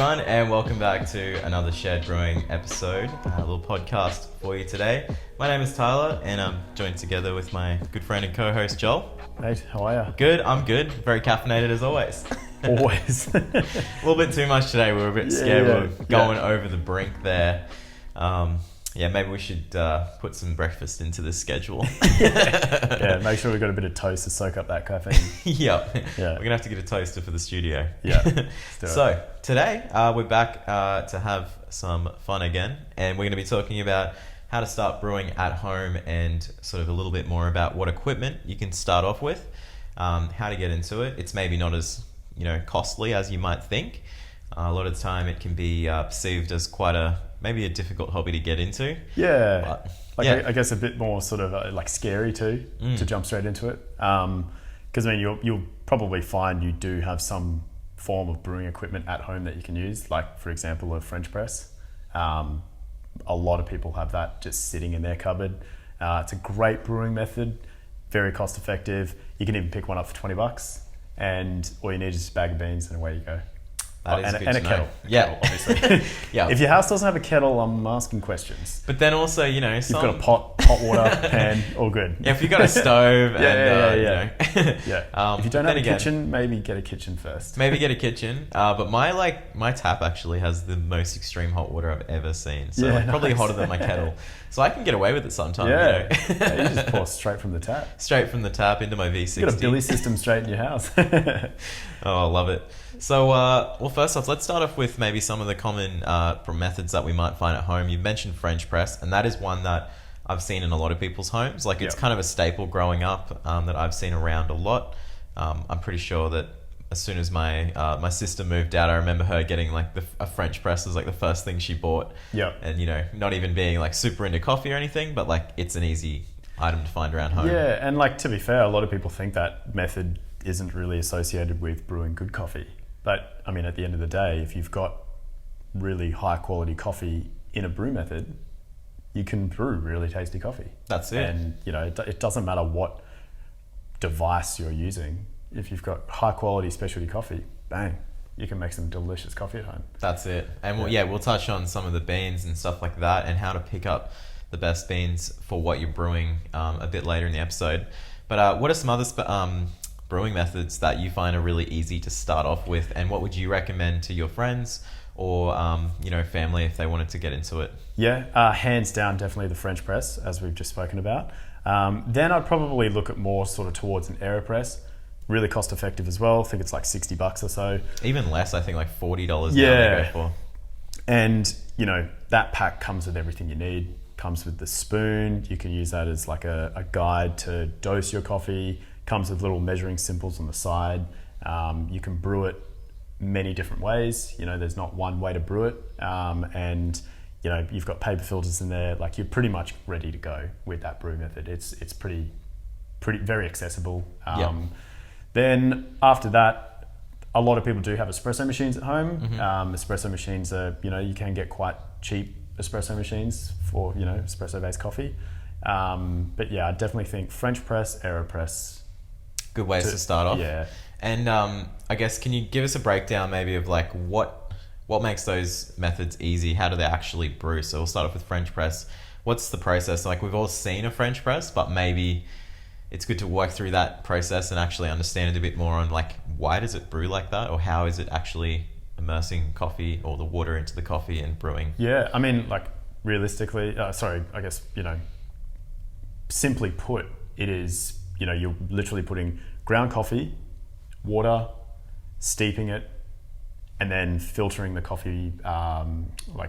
everyone, and welcome back to another Shared Brewing episode, a little podcast for you today. My name is Tyler, and I'm joined together with my good friend and co-host Joel. Mate, how are you? Good, I'm good. Very caffeinated as always. Always. A little bit too much today. We were a bit scared. We were going over the brink there. Maybe we should put some breakfast into the schedule. Make sure we've got a bit of toast to soak up that caffeine. Yeah. We're going to have to get a toaster for the studio. Yeah. So today we're back to have some fun again, and we're going to be talking about how to start brewing at home and sort of a little bit more about what equipment you can start off with, how to get into it. It's maybe not as costly as you might think. A lot of the time it can be perceived as maybe a difficult hobby to get into. Yeah. I guess a bit more sort of like scary too, to jump straight into it. Because you'll probably find you do have some form of brewing equipment at home that you can use, like for example a French press. A lot of people have that just sitting in their cupboard. It's a great brewing method, very cost effective. You can even pick one up for $20, and all you need is just a bag of beans and away you go. That is good to know. Kettle. Yeah. Kettle, obviously. Yeah. If your house doesn't have a kettle, I'm asking questions. But then also, You've got a pot water, pan, all good. Yeah, if you've got a stove If you don't have a kitchen, maybe get a kitchen first. Maybe get a kitchen. But my tap actually has the most extreme hot water I've ever seen. So probably hotter than my kettle. So I can get away with it sometimes. You just pour straight from the tap. Straight from the tap into my V60. You've got a billy system straight in your house. Oh, I love it. So, first off, let's start off with maybe some of the common methods that we might find at home. You mentioned French press, and that is one that I've seen in a lot of people's homes. It's kind of a staple growing up that I've seen around a lot. I'm pretty sure that as soon as my sister moved out, I remember her getting a French press as the first thing she bought. Yeah. And not even being super into coffee or anything, but it's an easy item to find around home. Yeah, and to be fair, a lot of people think that method isn't really associated with brewing good coffee. But I mean, at the end of the day, if you've got really high quality coffee in a brew method, you can brew really tasty coffee. That's it. And it doesn't matter what device you're using. If you've got high quality specialty coffee, bang, you can make some delicious coffee at home. That's it. And we'll touch on some of the beans and stuff like that, and how to pick up the best beans for what you're brewing a bit later in the episode. But what are some other brewing methods that you find are really easy to start off with, and what would you recommend to your friends or family if they wanted to get into it? Hands down, definitely the French press, as we've just spoken about. Then I'd probably look at more sort of towards an AeroPress. Really cost effective as well. I think it's $60 or so. Even less, I think $40 now they go for. And that pack comes with everything you need. Comes with the spoon. You can use that as a guide to dose your coffee. Comes with little measuring symbols on the side. You can brew it many different ways. There's not one way to brew it. And you've got paper filters in there. You're pretty much ready to go with that brew method. It's pretty very accessible. Then after that, a lot of people do have espresso machines at home. Espresso machines are, you can get quite cheap espresso machines for espresso based coffee. But I definitely think French press, AeroPress. Good ways to start off. Yeah. And I guess, can you give us a breakdown maybe of what makes those methods easy? How do they actually brew? So we'll start off with French press. What's the process? We've all seen a French press, but maybe it's good to work through that process and actually understand it a bit more on why does it brew like that, or how is it actually immersing coffee or the water into the coffee and brewing? Yeah, I mean, realistically, simply put, it is, you're literally putting ground coffee, water, steeping it, and then filtering the coffee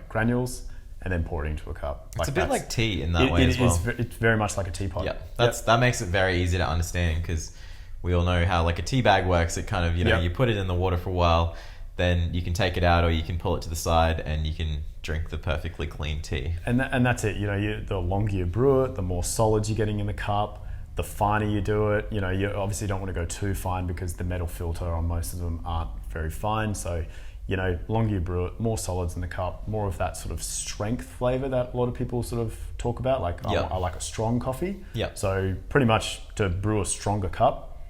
granules, and then pouring into a cup. It's a bit like tea in that way as well. It's very much like a teapot. Yeah, that makes it very easy to understand, because we all know how a tea bag works. It kind of, you put it in the water for a while, then you can take it out, or you can pull it to the side and you can drink the perfectly clean tea. And that's it. The longer you brew it, the more solids you're getting in the cup, the finer you do it. You obviously don't want to go too fine, because the metal filter on most of them aren't very fine. So, longer you brew it, more solids in the cup, more of that sort of strength flavor that a lot of people sort of talk about. I like a strong coffee. Yeah. So pretty much to brew a stronger cup,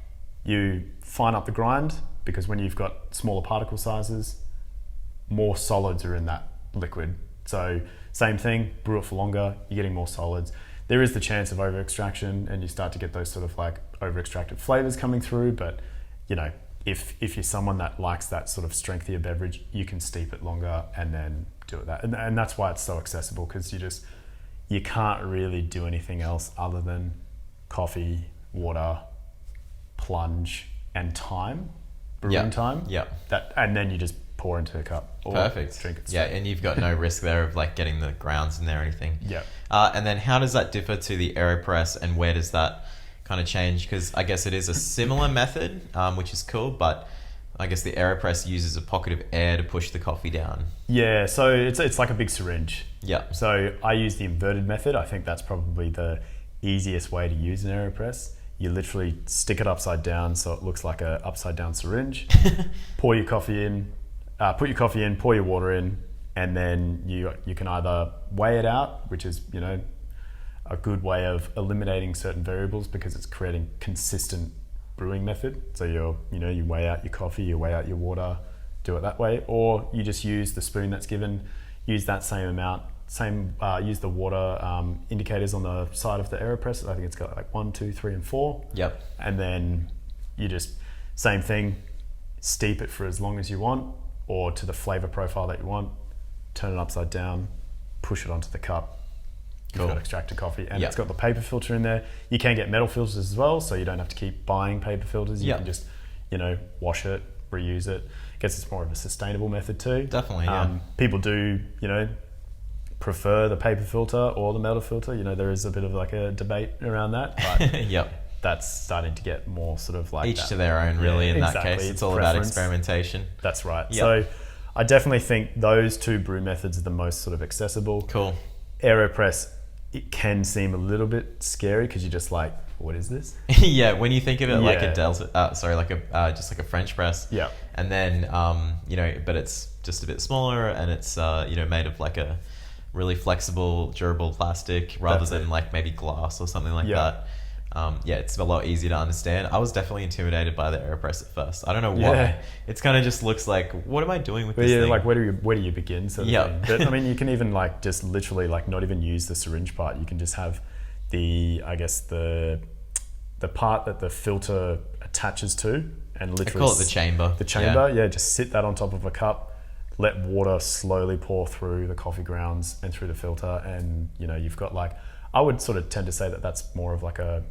you fine up the grind, because when you've got smaller particle sizes, more solids are in that liquid. So same thing, brew it for longer, you're getting more solids. There is the chance of over extraction, and you start to get those sort of like over extracted flavors coming through. But you know, if you're someone that likes that sort of strengthier beverage, you can steep it longer and then do it that. And that's why it's so accessible, because you can't really do anything else other than coffee, water, plunge, and time, brewing time. Yeah. And then you just pour into a cup. Or Perfect. Drink it straight. Yeah, and you've got no risk there of like getting the grounds in there or anything. Yeah. And then how does that differ to the AeroPress, and where does that kind of change? Because I guess it is a similar method, which is cool, but I guess the AeroPress uses a pocket of air to push the coffee down. Yeah, so it's like a big syringe. Yeah. So I use the inverted method. I think that's probably the easiest way to use an AeroPress. You literally stick it upside down so it looks like a upside down syringe. Pour your coffee in, put your coffee in, pour your water in, and then you can either weigh it out, which is, you know, a good way of eliminating certain variables because it's creating consistent brewing method. So you weigh out your coffee, you weigh out your water, do it that way, or you just use the spoon that's given, use that same amount, use the water indicators on the side of the AeroPress. I think it's got like 1, 2, 3, and 4. Yep. And then you just, same thing, steep it for as long as you want, or to the flavor profile that you want, turn it upside down, push it onto the cup. You've got extracted coffee, and it's got the paper filter in there. You can get metal filters as well, so you don't have to keep buying paper filters. You can just, wash it, reuse it. I guess it's more of a sustainable method too. Definitely, yeah. People do, prefer the paper filter or the metal filter. There is a bit of like a debate around that, but yep. That's starting to get more sort of like each to their own, really. In that case, it's all about experimentation. That's right. Yep. So I definitely think those two brew methods are the most sort of accessible. Cool. AeroPress, it can seem a little bit scary because you're just like, what is this? Yeah, when you think of it like a just like a French press. Yeah. And then but it's just a bit smaller, and it's made of like a really flexible, durable plastic rather than like maybe glass or something like that. It's a lot easier to understand. I was definitely intimidated by the AeroPress at first. I don't know why. Yeah. It's kind of just looks like, what am I doing with this thing? Like where do you begin? Sort of thing. But I mean, you can even like just literally like not even use the syringe part. You can just have the part that the filter attaches to, and literally I call it the chamber. The chamber, just sit that on top of a cup. Let water slowly pour through the coffee grounds and through the filter, and you've got like, I would sort of tend to say that that's more of like a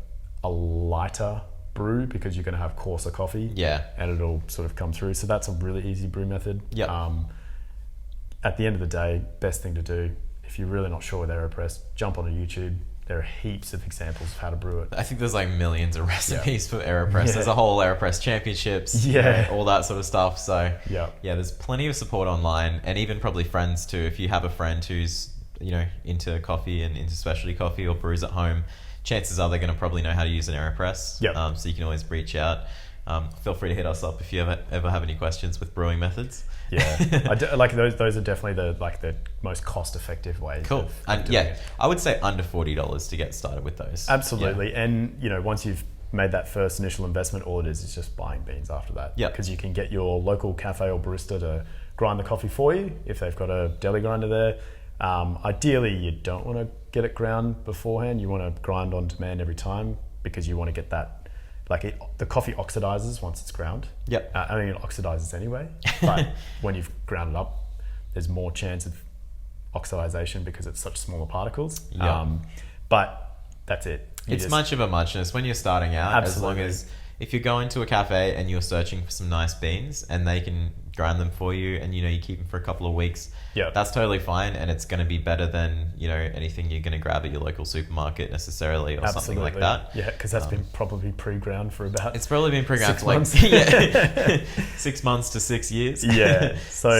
lighter brew because you're going to have coarser coffee, and it'll sort of come through. So that's a really easy brew method. At the end of the day, best thing to do if you're really not sure with AeroPress, jump onto YouTube. There are heaps of examples of how to brew it. I think there's like millions of recipes for AeroPress. There's a whole AeroPress championships, all that sort of stuff. So there's plenty of support online, and even probably friends too. If you have a friend who's into coffee and into specialty coffee or brews at home, chances are they're going to probably know how to use an AeroPress. So you can always reach out. Feel free to hit us up if you ever have any questions with brewing methods. Like those are definitely the most cost-effective ways. Cool. And I would say under $40 to get started with those. Absolutely. And once you've made that first initial investment, all it is just buying beans after that. Because you can get your local cafe or barista to grind the coffee for you if they've got a deli grinder there. Ideally, you don't want to get it ground beforehand. You want to grind on demand every time because you want to get that, the coffee oxidizes once it's ground. I mean, it oxidizes anyway, but when you've ground it up, there's more chance of oxidization because it's such smaller particles. But that's it. It's much of a muchness when you're starting out. Absolutely. As long as if you're going to a cafe and you're searching for some nice beans and they can grind them for you, and you keep them for a couple of weeks, that's totally fine, and it's going to be better than anything you're going to grab at your local supermarket necessarily or something like that. Because that's been probably pre-ground for about it's probably been pre-ground 6 for months. 6 months to 6 years. So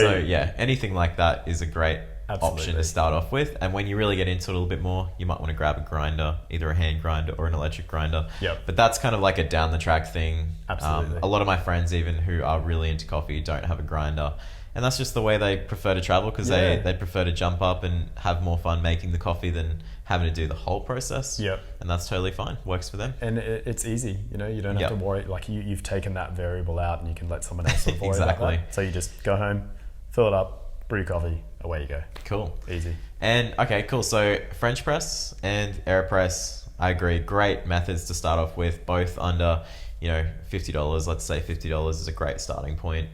anything like that is a great option to start off with. And when you really get into it a little bit more, you might want to grab a grinder, either a hand grinder or an electric grinder. But that's kind of like a down the track thing. Absolutely. A lot of my friends even who are really into coffee don't have a grinder, and that's just the way they prefer to travel because they prefer to jump up and have more fun making the coffee than having to do the whole process. And that's totally fine. Works for them. And it's easy. You don't have to worry. Like you've taken that variable out, and you can let someone else avoid exactly. That. So you just go home, fill it up, brew your coffee, away you go. Cool. Easy. And okay, cool. So French press and AeroPress, I agree. Great methods to start off with, both under, $50. Let's say $50 is a great starting point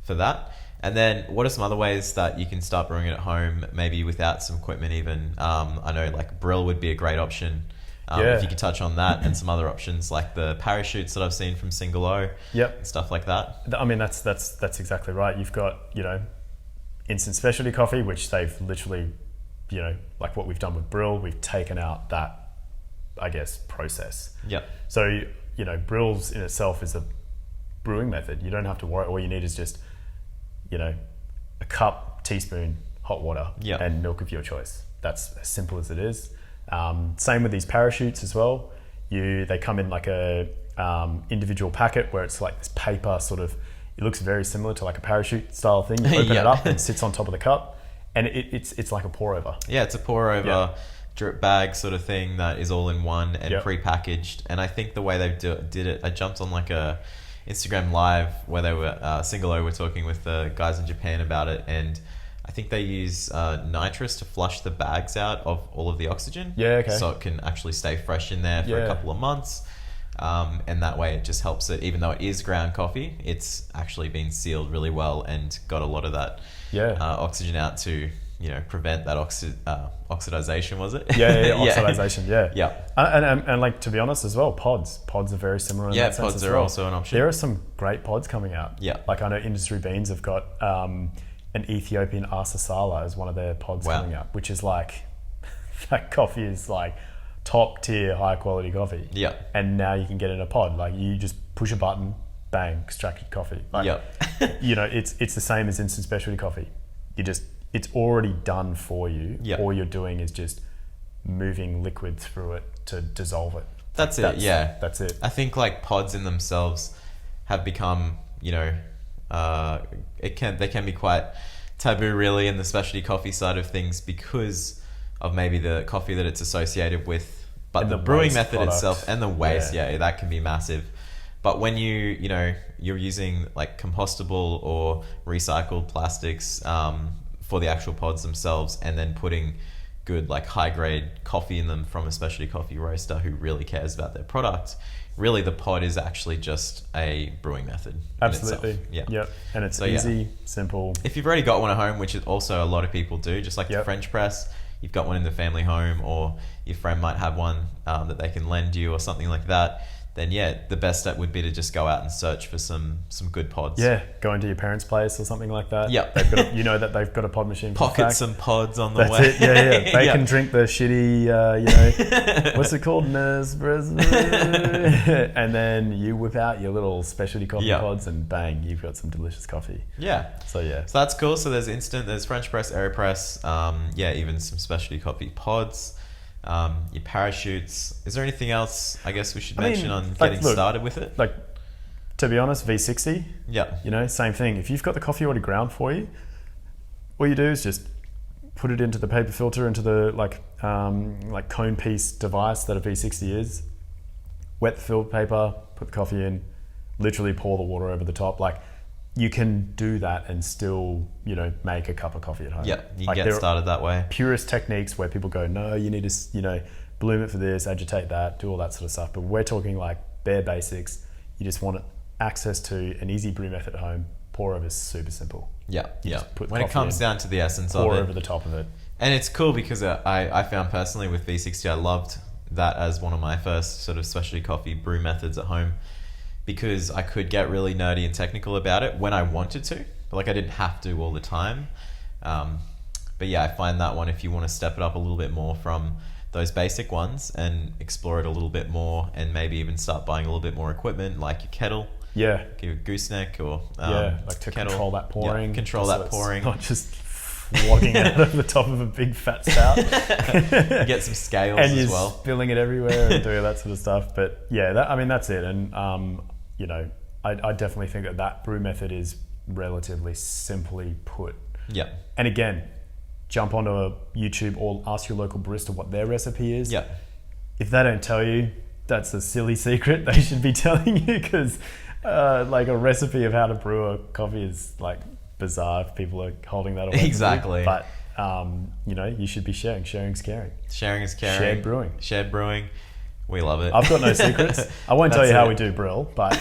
for that. And then what are some other ways that you can start brewing it at home, maybe without some equipment even? I know like Brill would be a great option. If you could touch on that and some other options like the parachutes that I've seen from Single O, and stuff like that. I mean, that's exactly right. You've got, instant specialty coffee, which they've literally, like what we've done with Brill, we've taken out that, I guess, process. Yep. So, Brill's in itself is a brewing method. You don't have to worry. All you need is just, a cup, teaspoon, hot water, and milk of your choice. That's as simple as it is. Same with these parachutes as well. They come in like a individual packet where it's like this paper sort of, it looks very similar to like a parachute style thing. You open it up and it sits on top of the cup, and it's like a pour over. Yeah, it's a pour over drip bag sort of thing that is all in one and pre-packaged. And I think the way they did it, I jumped on like a Instagram live where they were Single O were talking with the guys in Japan about it, and I think they use nitrous to flush the bags out of all of the oxygen. So it can actually stay fresh in there for a couple of months. And that way it just helps it, even though it is ground coffee, it's actually been sealed really well and got a lot of that oxygen out to, prevent that oxidization, was it? Oxidization, And like, to be honest as well, pods are very similar in that sense pods as are well. also an option. There are some great pods coming out. Like I know Industry Beans have got an Ethiopian Asasala as one of their pods coming out, which is like, that coffee is like top tier, high quality coffee. And now you can get in a pod. Like you just push a button, bang, extracted coffee. Like, it's the same as instant specialty coffee. It's already done for you. All you're doing is just moving liquid through it to dissolve it. That's it. I think like pods in themselves have become, they can be quite taboo really in the specialty coffee side of things because of maybe the coffee that it's associated with, but the brewing method itself and the waste, that can be massive. But when you're using like compostable or recycled plastics for the actual pods themselves, and then putting good like high grade coffee in them from a specialty coffee roaster who really cares about their product, really the pod is actually just a brewing method. Absolutely. And it's easy, simple. If you've already got one at home, which is also a lot of people do, just like the French press, you've got one in the family home, or your friend might have one that they can lend you or something like that, then the best step would be to just go out and search for some good pods. Go into your parents' place or something like that. They've got that they've got a pod machine. Pocket some pods on the way. That's it. They can drink the shitty, what's it called, Nespresso, and then you whip out your little specialty coffee pods, and bang, you've got some delicious coffee. So that's cool. So there's instant, there's French press, AeroPress, even some specialty coffee pods. Your parachutes. Is there anything else I guess we should mention on getting started with it? Like, to be honest, V60, same thing. If you've got the coffee already ground for you, all you do is just put it into the paper filter, into the like cone piece device that a V60 is, wet the filter paper, put the coffee in, literally pour the water over the top. Like, you can do that and still, make a cup of coffee at home. You can get started that way. Purist techniques where people go, no, you need to, bloom it for this, agitate that, do all that sort of stuff. But we're talking like bare basics. You just want access to an easy brew method at home. Pour over is super simple. When it comes down to the essence of it. Pour over the top of it. And it's cool because I found personally with V60, I loved that as one of my first sort of specialty coffee brew methods at home, because I could get really nerdy and technical about it when I wanted to, but like I didn't have to all the time. But I find that one, if you want to step it up a little bit more from those basic ones and explore it a little bit more, and maybe even start buying a little bit more equipment like your kettle, your gooseneck, or like to kettle. Control that pouring. Control that pouring. Not just flogging out of the top of a big fat spout. Get some scales and as well. Spilling it everywhere and doing that sort of stuff. But that's it. And I definitely think that brew method is relatively simply put. And again, jump onto a YouTube or ask your local barista what their recipe is. If they don't tell you, that's a silly secret they should be telling you, because like a recipe of how to brew a coffee is like bizarre if people are holding that away. Exactly. But you know, you should be sharing. Sharing's caring. Sharing is caring. Shared brewing. Shared brewing. We love it. I've got no secrets. I won't tell you how we do brew, but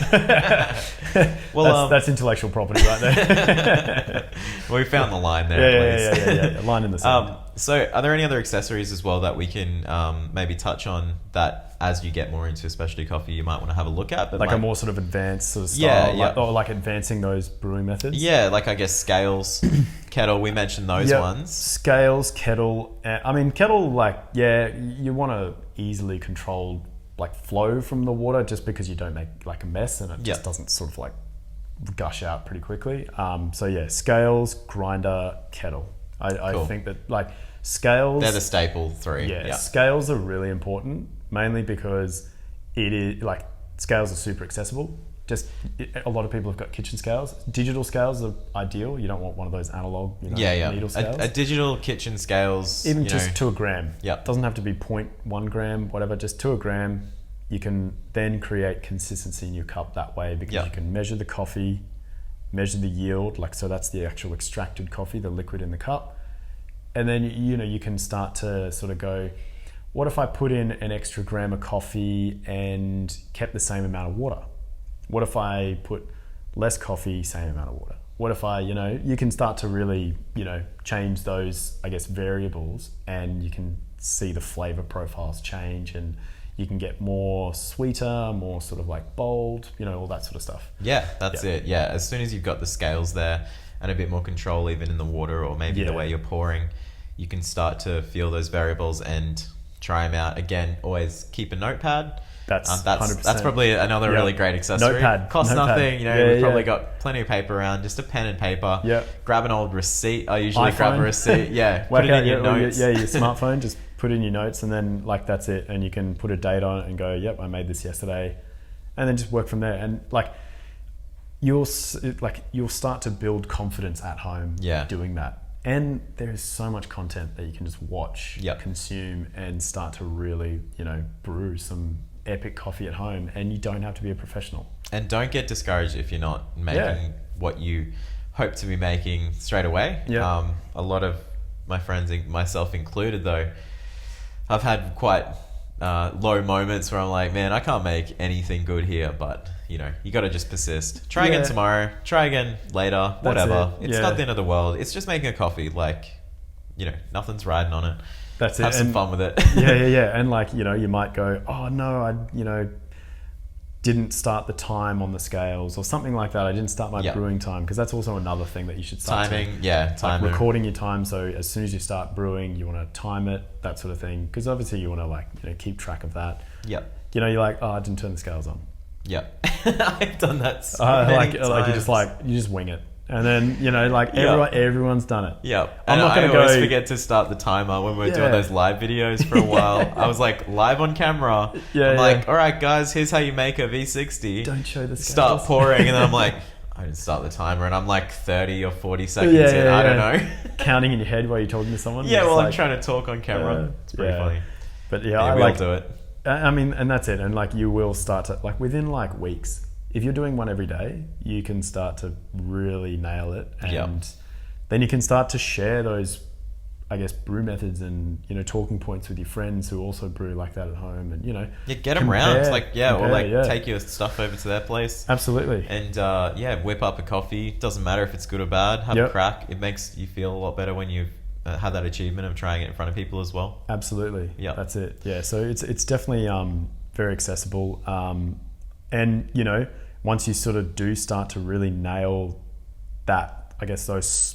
well, that's intellectual property right there. We found the line there. Yeah. A line in the sand. So are there any other accessories as well that we can maybe touch on that as you get more into specialty coffee you might want to have a look at? But like a more sort of advanced sort of style, or like advancing those brewing methods? Yeah, like I guess scales, kettle, we mentioned those ones. Scales, kettle. I mean, kettle, like, you want to easily control like flow from the water just because you don't make like a mess and it just doesn't sort of like gush out pretty quickly. So yeah, scales, grinder, kettle. I think that like scales... They're the staple three. Yeah, scales are really important, mainly because it is like scales are super accessible. Just a lot of people have got kitchen scales. Digital scales are ideal. You don't want one of those analog, needle scales. A digital kitchen scales, even just to a gram. Yep. Doesn't have to be 0.1 gram, whatever. Just to a gram. You can then create consistency in your cup that way because you can measure the coffee, measure the yield. Like, so that's the actual extracted coffee, the liquid in the cup, and then you can start to sort of go, what if I put in an extra gram of coffee and kept the same amount of water? What if I put less coffee, same amount of water? What if I, you can start to really, change those, I guess, variables, and you can see the flavor profiles change, and you can get more sweeter, more sort of like bold, all that sort of stuff. Yeah, that's it. Yeah, as soon as you've got the scales there and a bit more control even in the water or maybe the way you're pouring, you can start to feel those variables and try them out. Again, always keep a notepad. That's 100%. That's probably another really great accessory. Notepad. Costs nothing. We've probably got plenty of paper around, just a pen and paper. Yeah. Grab an old receipt. I usually grab a receipt. Yeah. Put it in your notes. Your smartphone, just put in your notes, and then like that's it. And you can put a date on it and go, yep, I made this yesterday, and then just work from there. And like you'll start to build confidence at home doing that. And there is so much content that you can just watch, consume, and start to really, brew some epic coffee at home, and you don't have to be a professional. And don't get discouraged if you're not making what you hope to be making straight away. A lot of my friends, myself included though, I've had quite low moments where I'm like, man, I can't make anything good here, but you got to just persist. Try again tomorrow, try again later, whatever. It's not the end of the world. It's just making a coffee. Like, nothing's riding on it. That's it. Have some fun with it. Yeah. And like, you might go, oh no, I, didn't start the time on the scales or something like that. I didn't start my brewing time, because that's also another thing that you should start timing. Like recording your time. So as soon as you start brewing, you want to time it, that sort of thing. Because obviously you want to keep track of that. Yep. You're like, oh, I didn't turn the scales on. Yep. I've done that so many times. You just wing it. And then, everyone's done it. Yep. And I always forget to start the timer when we're doing those live videos for a while. I was like, live on camera. I'm like, all right, guys, here's how you make a V60. Don't show the scales. Start pouring. And then I'm like, I didn't start the timer. And I'm like 30 or 40 seconds in. I don't know. Counting in your head while you're talking to someone. Yeah, well, I'm trying to talk on camera. It's pretty funny. But we'll do it. I mean, and that's it. And like, you will start to, like, within like weeks, if you're doing one every day, you can start to really nail it. And then you can start to share those, I guess, brew methods and, talking points with your friends who also brew like that at home, and, get them round. Take your stuff over to their place. Absolutely. And, whip up a coffee. Doesn't matter if it's good or bad. Have a crack. It makes you feel a lot better when you've had that achievement of trying it in front of people as well. Absolutely. Yeah. That's it. Yeah. So it's definitely very accessible. And, once you sort of do start to really nail that, I guess those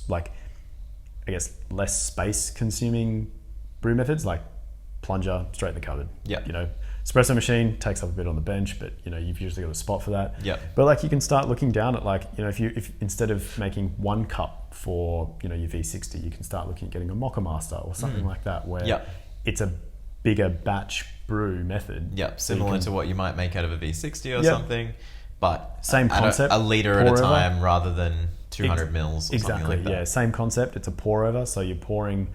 less space consuming brew methods, like plunger straight in the cupboard. Yeah. Espresso machine takes up a bit on the bench, but you've usually got a spot for that. Yeah. But like, you can start looking down at like, if instead of making one cup for, your V60, you can start looking at getting a Mocha Master or something like that, where it's a bigger batch brew method. Yep. Similar to what you might make out of a V60 or something. But same concept, a liter at a time rather than 200 mils or something like that. Yeah, same concept. It's a pour over, so you're pouring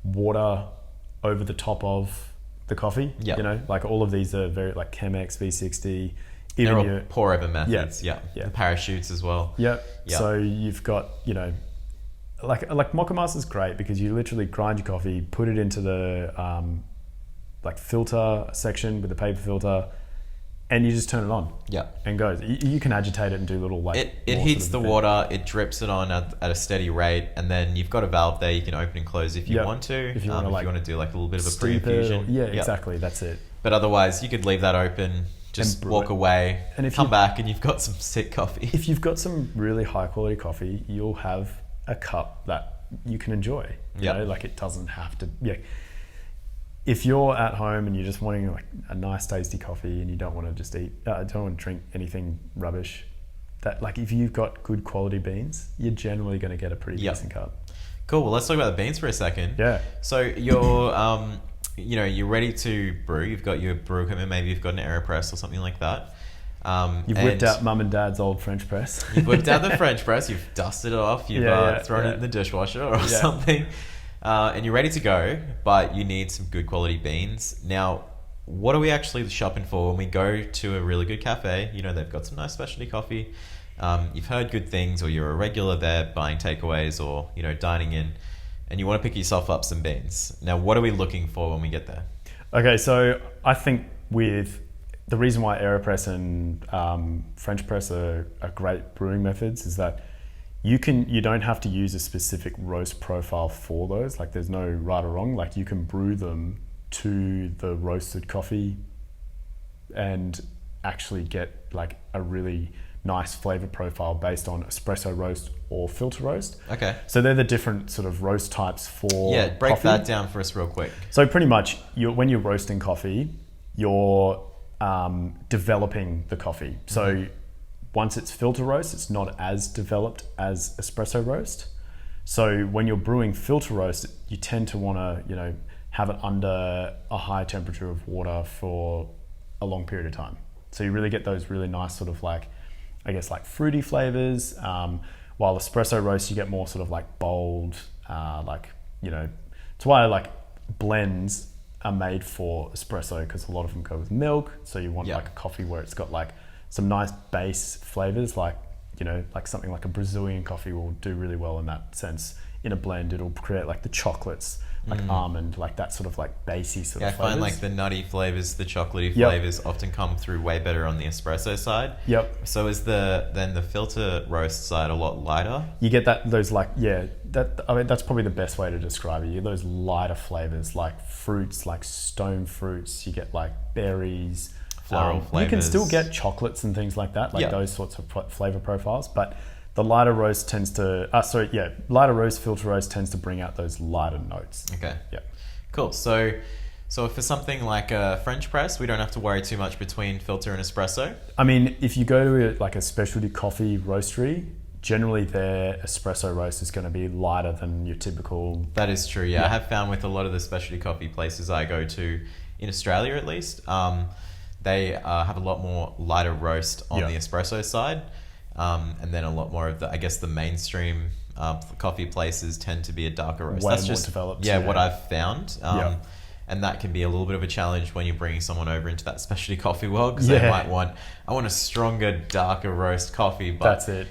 water over the top of the coffee. Like all of these are very like Chemex, V60. They're all pour over methods. The parachutes as well. So you've got like Mocha Master's great because you literally grind your coffee, put it into the like filter section with the paper filter, and you just turn it on. Yeah. And goes. You can agitate it and do little like. It heats the water, it drips it on at a steady rate, and then you've got a valve there you can open and close if you want to. If you want to do like a little bit of a pre-infusion. Yeah, exactly. That's it. But otherwise, you could leave that open, just walk away, and if come back, and you've got some sick coffee. If you've got some really high quality coffee, you'll have a cup that you can enjoy. You know, like it doesn't have to. Yeah. If you're at home and you're just wanting like a nice tasty coffee and you don't want to just don't want to drink anything rubbish, that like if you've got good quality beans, you're generally going to get a pretty decent cup. Cool. Well, let's talk about the beans for a second. Yeah. So you're, you're ready to brew. You've got your brew equipment. Maybe you've got an AeroPress or something like that. You've whipped out mum and dad's old French press. You've whipped out the French press. You've dusted it off. You've thrown it in the dishwasher or something. And you're ready to go, but you need some good quality beans. Now, what are we actually shopping for when we go to a really good cafe? You know, they've got some nice specialty coffee. You've heard good things, or you're a regular there buying takeaways or, dining in, and you want to pick yourself up some beans. Now, what are we looking for when we get there? Okay, so I think with the reason why AeroPress and French press are great brewing methods is that you don't have to use a specific roast profile for those. Like there's no right or wrong. Like you can brew them to the roasted coffee and actually get like a really nice flavor profile based on espresso roast or filter roast. Okay. So they're the different sort of roast types for break coffee. that down for us real quick. So pretty much when you're roasting coffee, you're developing the coffee. So once it's filter roast, it's not as developed as espresso roast. So when you're brewing filter roast, you tend to want to, have it under a high temperature of water for a long period of time. So you really get those really nice sort of like, I guess like fruity flavors. While espresso roast, you get more sort of like bold, it's why like blends are made for espresso because a lot of them go with milk. So you want like a coffee where it's got like some nice base flavors, like something like a Brazilian coffee will do really well in that sense. In a blend, it'll create like the chocolates, like almond, like that sort of like basey sort of flavors. I find like the nutty flavors, the chocolatey flavors often come through way better on the espresso side. Yep. So is the filter roast side a lot lighter? You get that's probably the best way to describe it. You get those lighter flavors like fruits, like stone fruits. You get like berries. Floral flavors. You can still get chocolates and things like that, like those sorts of flavor profiles. But the lighter roast lighter roast, filter roast tends to bring out those lighter notes. Okay. Yeah. Cool. So for something like a French press, we don't have to worry too much between filter and espresso. I mean, if you go to a specialty coffee roastery, generally their espresso roast is going to be lighter than your typical. That is true. Yeah. I have found with a lot of the specialty coffee places I go to in Australia, at least. They have a lot more lighter roast on the espresso side, and then a lot more of the mainstream coffee places tend to be a darker roast. Way That's more just developed. what I've found, and that can be a little bit of a challenge when you're bringing someone over into that specialty coffee world because they might want a stronger, darker roast coffee, but that's it.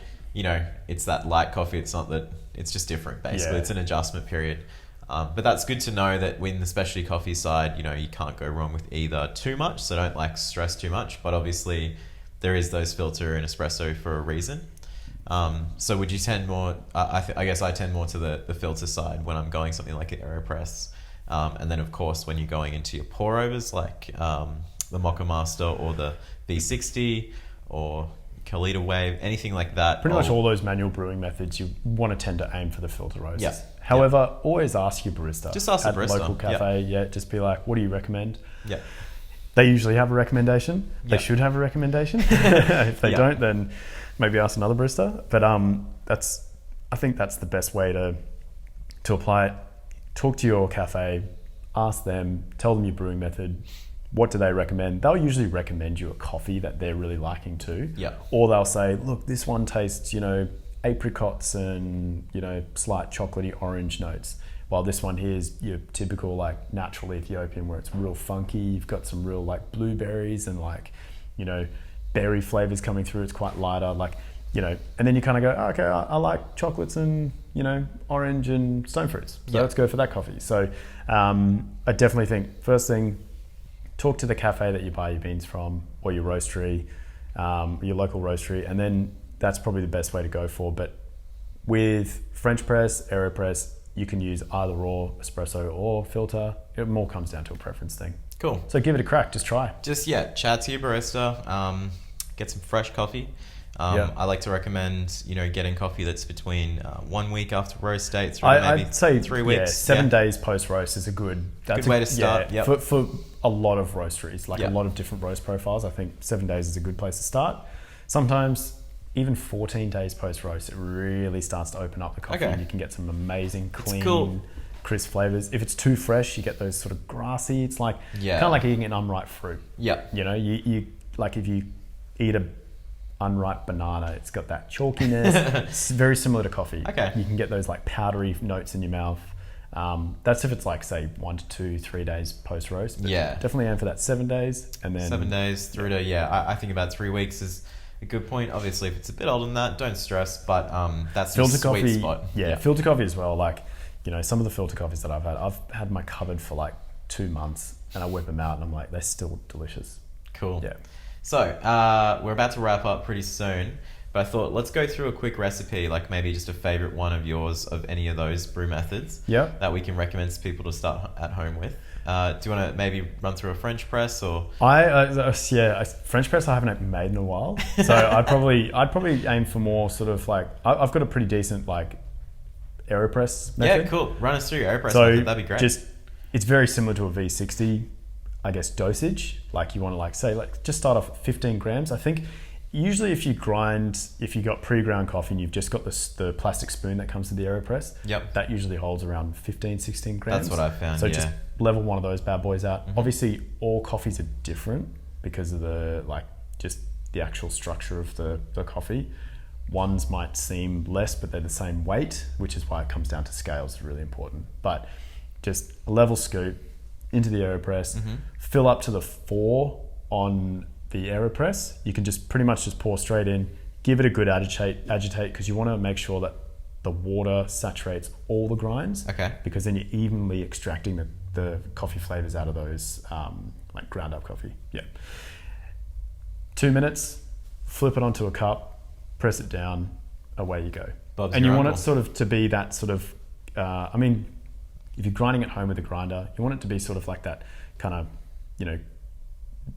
It's that light coffee. It's not that. It's just different. Basically, it's an adjustment period. But that's good to know that in the specialty coffee side, you can't go wrong with either too much. So don't stress too much. But obviously, there is those filter and espresso for a reason. So would you tend more? I guess I tend more to the filter side when I'm going something like an AeroPress. And then of course when you're going into your pour overs like the Mocha Master or the V60 or Kalita Wave, anything like that. Pretty much all those manual brewing methods, you want to tend to aim for the filter roasts. Yeah. However, always ask your barista. Just ask the barista. At local cafe, just be like, what do you recommend? Yeah. They usually have a recommendation. They should have a recommendation. If they don't, then maybe ask another barista. But I think that's the best way to apply it. Talk to your cafe, ask them, tell them your brewing method. What do they recommend? They'll usually recommend you a coffee that they're really liking too. Yeah. Or they'll say, look, this one tastes, apricots and, slight chocolatey orange notes. While this one here is your typical natural Ethiopian where it's real funky. You've got some real blueberries and berry flavors coming through. It's quite lighter. and then you kind of go, oh, okay, I like chocolates and, orange and stone fruits. So let's go for that coffee. So I definitely think first thing, talk to the cafe that you buy your beans from or your roastery, your local roastery. And then that's probably the best way to go for. But with French press, AeroPress, you can use either raw, espresso or filter. It more comes down to a preference thing. Cool. So give it a crack. Just try. Chat to your barista. Get some fresh coffee. I like to recommend, getting coffee that's between 1 week after roast date through maybe I'd say 3 weeks. Yeah, 7 days post roast is a good way to start. Yeah, for a lot of roasteries, a lot of different roast profiles. I think 7 days is a good place to start. Sometimes even 14 days post roast, it really starts to open up the coffee, and you can get some amazing, clean, crisp flavors. If it's too fresh, you get those sort of grassy. It's like kind of like eating an unripe fruit. Yeah. You like if you eat a unripe banana, it's got that chalkiness. It's very similar to coffee. Okay. You can get those like powdery notes in your mouth. That's if it's like say 1 to 2, 3 days post roast. Definitely aim for that 7 days, and then 7 days through to I think about 3 weeks is a good point. Obviously, if it's a bit older than that, don't stress. But that's a sweet spot. Filter coffee as well. Like some of the filter coffees that I've had my cupboard for like 2 months, and I whip them out, and I'm like, they're still delicious. Cool. Yeah. So we're about to wrap up pretty soon, but I thought let's go through a quick recipe, like maybe just a favorite one of yours of any of those brew methods that we can recommend to people to start at home with. Do you want to maybe run through a French press or? French press I haven't made in a while, so I'd probably aim for more sort of like I've got a pretty decent like AeroPress method. Yeah, cool. Run us through your AeroPress so method. That'd be great. It's very similar to a V60, I guess, dosage. Like you want to just start off at 15 grams. I think usually if you got pre-ground coffee and you've just got the plastic spoon that comes with the AeroPress, that usually holds around 15, 16 grams. That's what I found. So just level one of those bad boys out. Mm-hmm. Obviously, all coffees are different because of the actual structure of the coffee. Ones might seem less, but they're the same weight, which is why it comes down to scales. Is really important. But just a level scoop into the AeroPress, fill up to the 4 on the AeroPress. You can just pretty much just pour straight in, give it a good agitate because you want to make sure that the water saturates all the grinds. Okay. Because then you're evenly extracting the coffee flavors out of those like ground up coffee. Yeah. 2 minutes, flip it onto a cup, press it down, away you go. And you want it sort of to be that sort of, if you're grinding at home with a grinder, you want it to be sort of like that kind of,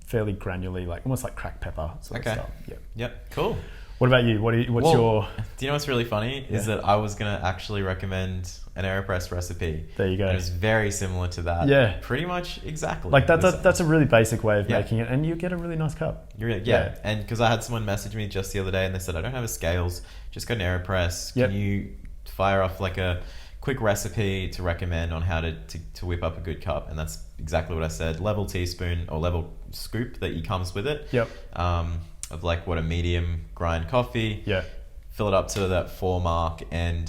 fairly granularly, like almost like cracked pepper sort of stuff. Yeah. Yep. Cool. What about you? Do you know what's really funny is that I was going to actually recommend an AeroPress recipe. There you go. And it was very similar to that. Yeah. Pretty much exactly. Like that's a really basic way of making it, and you get a really nice cup. And because I had someone message me just the other day and they said, I don't have a scales, just got an AeroPress. Can you fire off like a quick recipe to recommend on how to whip up a good cup? And that's exactly what I said. Level teaspoon or level scoop that comes with it. Yep. Of like a medium grind coffee. Yeah. Fill it up to that 4 mark and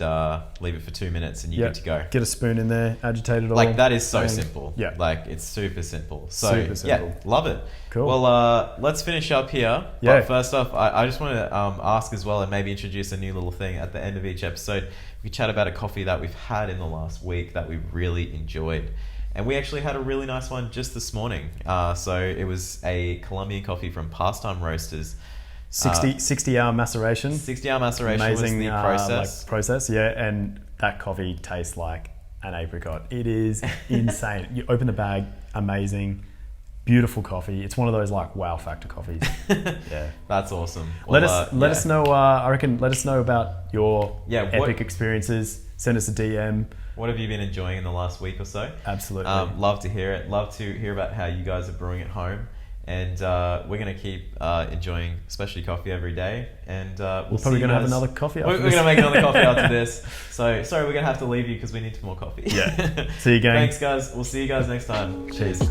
leave it for 2 minutes and you're good to go. Get a spoon in there, agitate it all. Like that is so simple. Yeah. Like it's super simple. So super simple. Love it. Cool. Well, let's finish up here. Yeah. But first off, I just want to ask as well and maybe introduce a new little thing at the end of each episode. We chat about a coffee that we've had in the last week that we really enjoyed. And we actually had a really nice one just this morning. So it was a Colombian coffee from Pastime Roasters. 60-hour maceration. 60-hour maceration. Amazing, was the process. And that coffee tastes like an apricot. It is insane. You open the bag, amazing, beautiful coffee. It's one of those like wow factor coffees. Yeah, that's awesome. Well, let us know. I reckon let us know about your epic experiences. Send us a DM. What have you been enjoying in the last week or so? Absolutely. Love to hear it. Love to hear about how you guys are brewing at home. And we're going to keep enjoying specialty coffee every day. And we're probably going to have another coffee after this. We're going to make another coffee after this. So, sorry, we're going to have to leave you because we need more coffee. Yeah. See you, gang. Thanks, guys. We'll see you guys next time. Cheers.